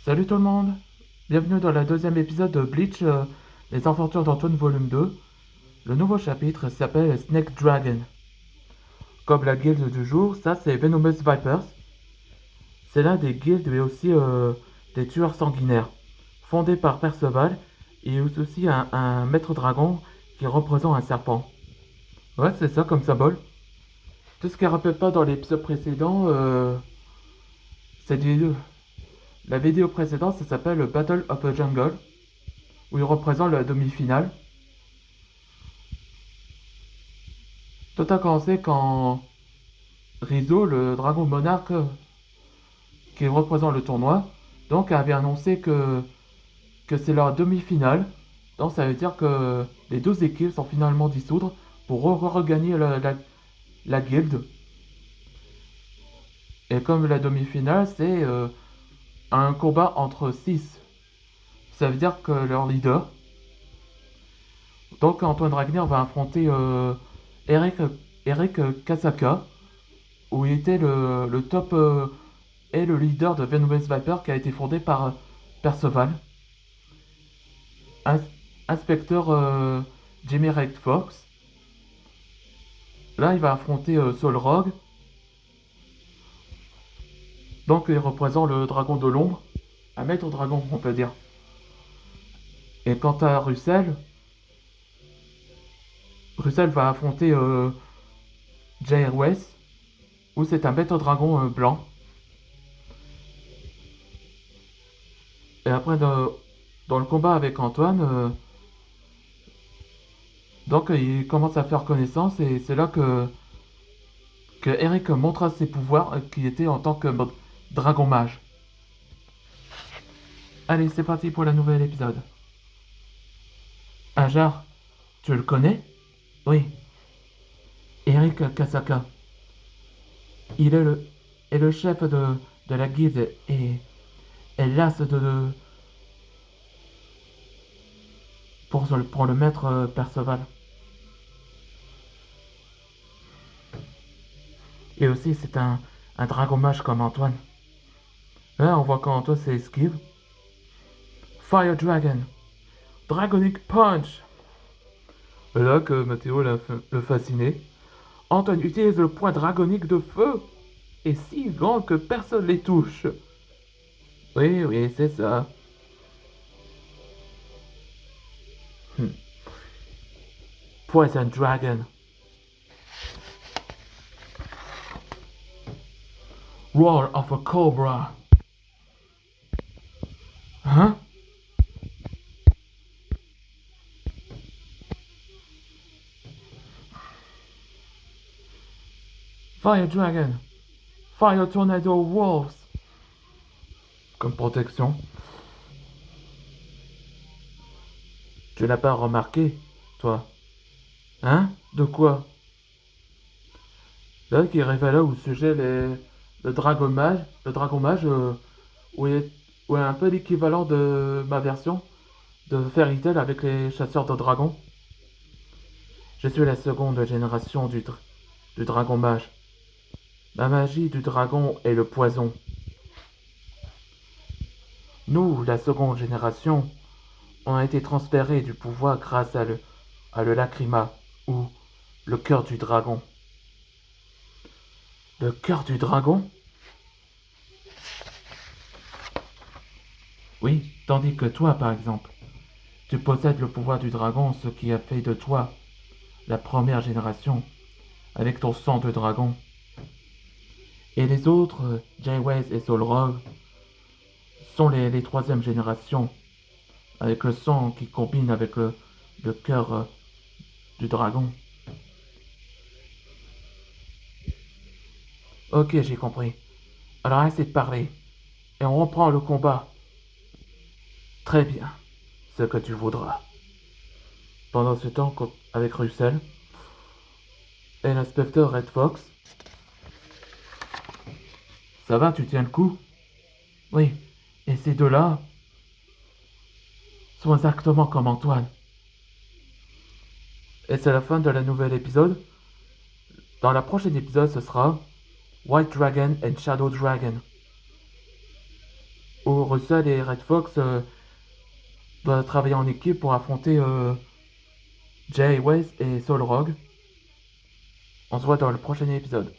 Salut tout le monde, bienvenue dans le deuxième épisode de Bleach, les aventures d'Antoine volume 2. Le nouveau chapitre s'appelle Snake Dragon. Comme la guilde du jour, ça c'est Venomous Vipers. C'est l'un des guildes mais aussi des tueurs sanguinaires, fondé par Perceval et aussi un maître dragon qui représente un serpent. Ouais, c'est ça comme symbole. Tout ce qu'elle rappelle pas dans l'épisode précédent, cette vidéo. La vidéo précédente, ça s'appelle Battle of the Jungle, où il représente la demi-finale. Tout a commencé quand Rizzo, le dragon monarque qui représente le tournoi, donc avait annoncé que c'est leur demi-finale. Donc ça veut dire que les 12 équipes sont finalement dissoudres pour regagner la guilde. Et comme la demi-finale, c'est un combat entre 6. Ça veut dire que leur leader, donc Antoine Ragnar va affronter Eric, Eric Kasaka, où il était le top et le leader de Venomous Viper qui a été fondé par Perceval. Ins- Inspecteur Jimmy Red Fox. Là, il va affronter Sol Rogue. Donc, il représente le dragon de l'ombre. Un maître dragon, on peut dire. Et quant à Russell, Russell va affronter Jay West, où c'est un maître dragon blanc. Et après, dans le combat avec Antoine, donc il commence à faire connaissance et c'est là que Eric montra ses pouvoirs qui étaient en tant que dragon mage. Allez, c'est parti pour le nouvel épisode. Ajar, tu le connais? Oui, Eric Kasaka. Il est le chef de la guilde et l'as pour le maître Perceval. Et aussi, c'est un dragon mage comme Antoine. Là, on voit qu'Antoine s'esquive. Fire Dragon. Dragonic Punch. Et là que Mathéo le fasciné. Antoine utilise le point dragonique de feu. Et si grand que personne les touche. Oui, oui, c'est ça. Hmm. Poison Dragon. Roar of a Cobra. Hein? Fire Dragon. Fire Tornado Wolves. Comme protection. Tu l'as pas remarqué, toi? Hein? De quoi? Là, qui révèle au sujet le dragon mage, où est un peu l'équivalent de ma version de Fairy Tail avec les chasseurs de dragons. Je suis la seconde génération du dragon mage. La magie du dragon est le poison. Nous, la seconde génération, on a été transférés du pouvoir grâce à le lacrima, ou le cœur du dragon. Le cœur du dragon? Oui, tandis que toi, par exemple, tu possèdes le pouvoir du dragon, ce qui a fait de toi la première génération, avec ton sang de dragon. Et les autres, Jayways et Solrog, sont les troisième générations, avec le sang qui combine avec le cœur du dragon. Ok, j'ai compris. Alors assez de parler, et on reprend le combat. Très bien, ce que tu voudras. Pendant ce temps, avec Russell et l'inspecteur Red Fox, ça va, tu tiens le coup? Oui, et ces deux-là sont exactement comme Antoine. Et c'est la fin de la nouvelle épisode. Dans la prochaine épisode, ce sera White Dragon and Shadow Dragon. Où où Russell et Red Fox doivent travailler en équipe pour affronter Jay West et Soul Rogue. On se voit dans le prochain épisode.